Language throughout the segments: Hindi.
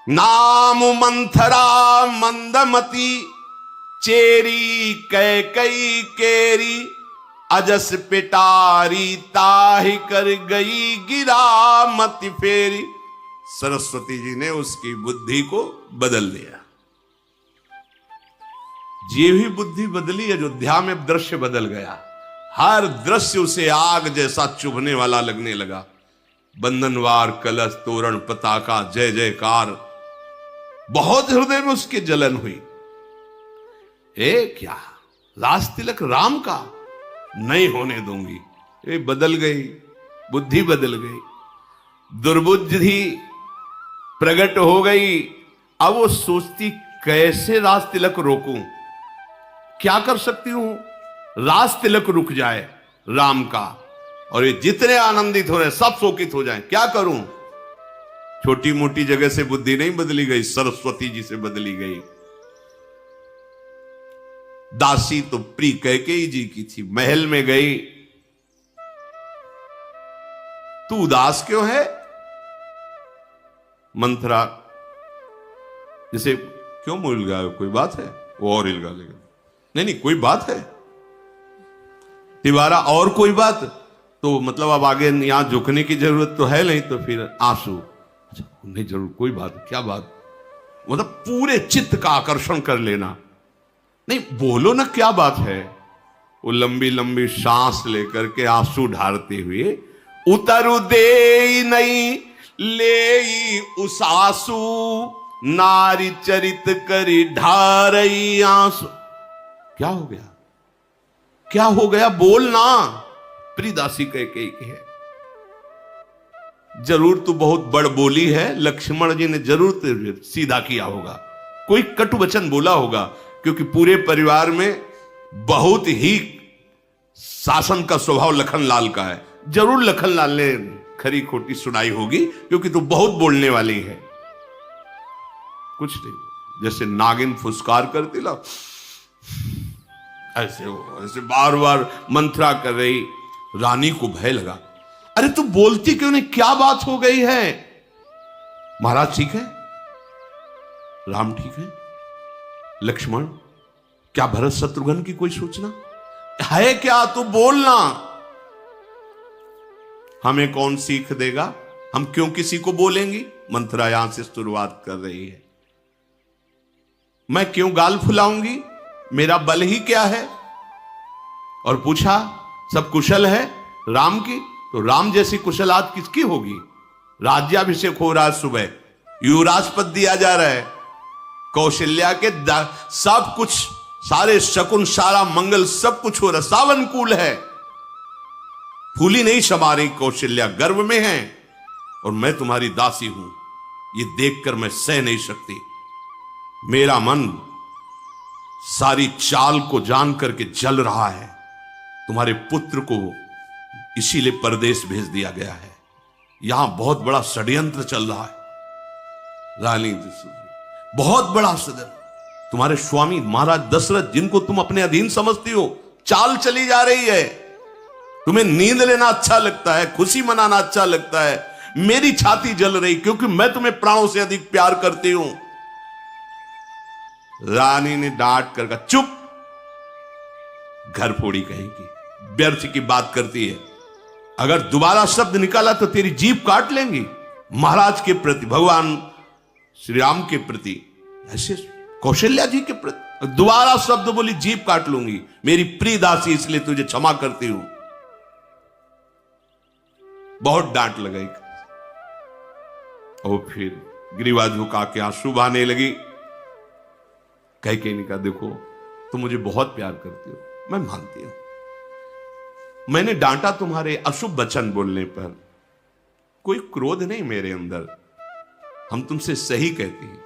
नाम मंथरा मंदमती, चेरी कैकई केरी, अजस पिटारी ताहि कर गई गिरा मति फेरी। सरस्वती जी ने उसकी बुद्धि को बदल दिया। ये भी बुद्धि बदली, अयोध्या में दृश्य बदल गया। हर दृश्य उसे आग जैसा चुभने वाला लगने लगा। बंधनवार, कलश, तोरण, पताका, जय जयकार, बहुत हृदय में उसके जलन हुई। क्या राज तिलक राम का नहीं होने दूंगी। ये बदल गई, बुद्धि बदल गई, दुर्बुद्धि प्रकट हो गई। अब वो सोचती कैसे राज तिलक रोकूं, क्या कर सकती हूं राज तिलक रुक जाए राम का, और ये जितने आनंदित हो रहे सब शोकित हो जाएं, क्या करूं। छोटी मोटी जगह से बुद्धि नहीं बदली गई, सरस्वती जी से बदली गई। दासी तो प्री कैकेयी जी की थी, महल में गई। तू उदास क्यों है मंथरा, जैसे क्यों मुँह हिलगा, कोई बात है। वो और हिलगा लेगा, नहीं नहीं कोई बात है। तिवारा और कोई बात, तो मतलब अब आगे यहां झुकने की जरूरत तो है नहीं, तो फिर आंसू। अच्छा नहीं जरूर, कोई बात, क्या बात, मतलब पूरे चित्त का आकर्षण कर लेना। नहीं बोलो ना क्या बात है। वो लंबी लंबी सांस लेकर के आंसू ढारते हुए, उतरु दे नहीं ले उस आंसू, नारी चरित करी ढारई आंसू। क्या हो गया, क्या हो गया, बोलना। प्रियदासी कैकेयी की है, जरूर तू बहुत बड़ बोली है, लक्ष्मण जी ने जरूर सीधा किया होगा, कोई कटु वचन बोला होगा, क्योंकि पूरे परिवार में बहुत ही शासन का स्वभाव लखनलाल का है। जरूर लखनलाल ने खरी खोटी सुनाई होगी, क्योंकि तू बहुत बोलने वाली है। कुछ नहीं, जैसे नागिन फुसकार करती ला, ऐसे हो, ऐसे बार बार मंत्रा कर रही। रानी को भय लगा, अरे तू बोलती क्यों नहीं, क्या बात हो गई है। महाराज ठीक है, राम ठीक है, लक्ष्मण, क्या भरत शत्रुघ्न की कोई सूचना है क्या, तू बोलना। हमें कौन सीख देगा, हम क्यों किसी को बोलेंगी। मंत्रा यहां से शुरुआत कर रही है, मैं क्यों गाल फुलाऊंगी, मेरा बल ही क्या है। और पूछा सब कुशल है राम की, तो राम जैसी कुशल आज किसकी होगी। राज्याभिषेक हो रहा है, सुबह युवराज पद दिया जा रहा है, कौशल्या के सब कुछ, सारे शकुन, सारा मंगल, सब कुछ हो रहा, सब अनुकूल है। फूली नहीं समा रही कौशल्या, गर्व में है, और मैं तुम्हारी दासी हूं। ये देखकर मैं सह नहीं सकती। मेरा मन सारी चाल को जान करके जल रहा है। तुम्हारे पुत्र को इसीलिए परदेश भेज दिया गया है, यहां बहुत बड़ा षड्यंत्र चल रहा है। रानी बहुत बड़ा षड्यंत्र, तुम्हारे स्वामी महाराज दशरथ, जिनको तुम अपने अधीन समझती हो, चाल चली जा रही है। तुम्हें नींद लेना अच्छा लगता है, खुशी मनाना अच्छा लगता है, मेरी छाती जल रही, क्योंकि मैं तुम्हें प्राणों से अधिक प्यार करती हूं। रानी ने डांट कर कहा, चुप, घर फोड़ी कहेगी, व्यर्थ की बात करती है। अगर दोबारा शब्द निकाला तो तेरी जीभ काट लेंगी। महाराज के प्रति, भगवान श्री राम के प्रति, ऐसे कौशल्या जी के प्रति दोबारा शब्द बोली, जीभ काट लूंगी। मेरी प्रिय दासी, इसलिए तुझे क्षमा करती हूं। बहुत डांट लगाई, और फिर ग्रीवा झुका के आंसू बहाने लगी। कैकेयी ने कहा, देखो तुम मुझे बहुत प्यार करती हो, मैं मानती हूं, मैंने डांटा तुम्हारे अशुभ वचन बोलने पर, कोई क्रोध नहीं मेरे अंदर, हम तुमसे सही कहते हैं।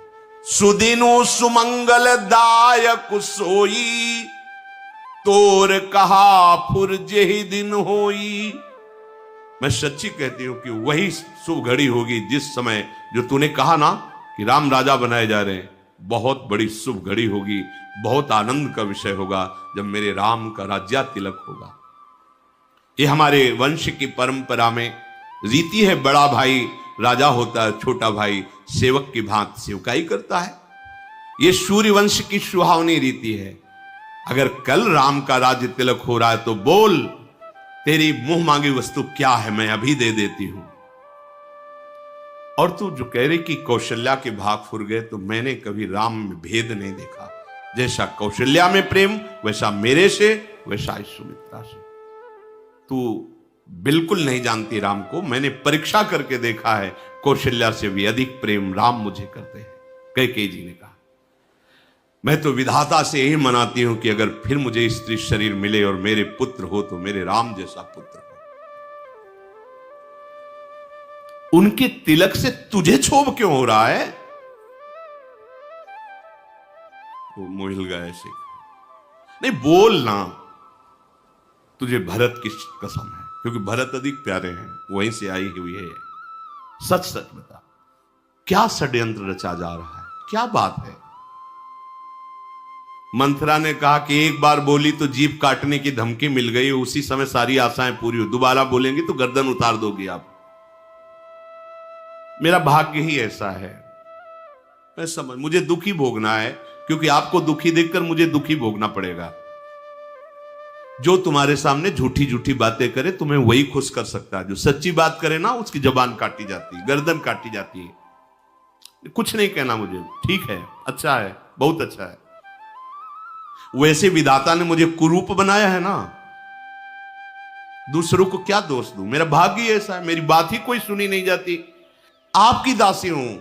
सुदिनो सुमंगल दायक सोई, तोर कहा फुर जेहि दिन होई। मैं सच्ची कहती हूं कि वही शुभ घड़ी होगी जिस समय, जो तूने कहा ना कि राम राजा बनाए जा रहे हैं, बहुत बड़ी शुभ घड़ी होगी, बहुत आनंद का विषय होगा जब मेरे राम का राज्या तिलक होगा। ये हमारे वंश की परंपरा में रीति है, बड़ा भाई राजा होता है, छोटा भाई सेवक की भांति सेवकाई करता है। यह सूर्यवंश की सुहावनी रीति है। अगर कल राम का राज्य तिलक हो रहा है तो बोल, तेरी मुंह मांगी वस्तु क्या है, मैं अभी दे देती हूं। और तू जो कह रही कि कौशल्या के भाग फुर गए, तो मैंने कभी राम में भेद नहीं देखा। जैसा कौशल्या में प्रेम, वैसा मेरे से, वैसा ही सुमित्रा से। तू बिल्कुल नहीं जानती राम को। मैंने परीक्षा करके देखा है, कौशल्या से भी अधिक प्रेम राम मुझे करते हैं। कैकेयी जी ने कहा, मैं तो विधाता से यही मनाती हूं कि अगर फिर मुझे स्त्री शरीर मिले और मेरे पुत्र हो तो मेरे राम जैसा पुत्र हो। उनके तिलक से तुझे क्षोभ क्यों हो रहा है? वो मोहिल गए ऐसे, नहीं बोल ना, तुझे भरत की कसम है, क्योंकि भरत अधिक प्यारे हैं, वहीं से आई हुई है। सच सच बता, क्या षड्यंत्र रचा जा रहा है? क्या बात है? मंथरा ने कहा कि एक बार बोली तो जीभ काटने की धमकी मिल गई, उसी समय सारी आशाएं पूरी हो। दोबारा बोलेंगी तो गर्दन उतार दोगी आप। मेरा भाग्य ही ऐसा है। मैं समझ, मुझे दुखी भोगना है, क्योंकि आपको दुखी देखकर मुझे दुखी भोगना पड़ेगा। जो तुम्हारे सामने झूठी झूठी बातें करे तुम्हें वही खुश कर सकता है। जो सच्ची बात करे ना, उसकी जबान काटी जाती है, गर्दन काटी जाती है। कुछ नहीं कहना मुझे, ठीक है, अच्छा है, बहुत अच्छा है। वैसे विधाता ने मुझे कुरूप बनाया है ना, दूसरों को क्या दोष दूं? मेरा भाग्य ऐसा है, मेरी बात ही कोई सुनी नहीं जाती। आपकी दासी हूं।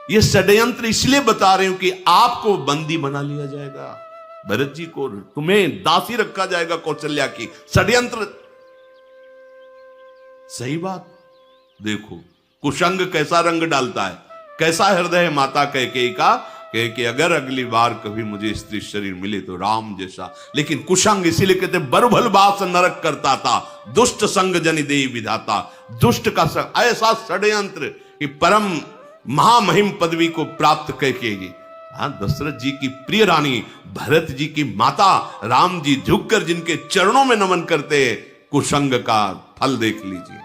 यह षड्यंत्र इसलिए बता रही हूं कि आपको बंदी बना लिया जाएगा, भरत जी को तुम्हें दासी रखा जाएगा कौशल्या की। षड्यंत्र। सही बात। देखो कुशंग कैसा रंग डालता है, कैसा हृदय है माता कैकेयी का, कि अगर अगली बार कभी मुझे स्त्री शरीर मिले तो राम जैसा। लेकिन कुशंग इसीलिए कहते बरभल बास नरक करता था, दुष्ट संग जनि देई विधाता। दुष्ट का संग, ऐसा षड्यंत्र कि परम महामहिम पदवी को प्राप्त कैकेयी, हाँ, दशरथ जी की प्रिय रानी, भरत जी की माता, राम जी झुककर जिनके चरणों में नमन करते, कुशंग का फल देख लीजिए।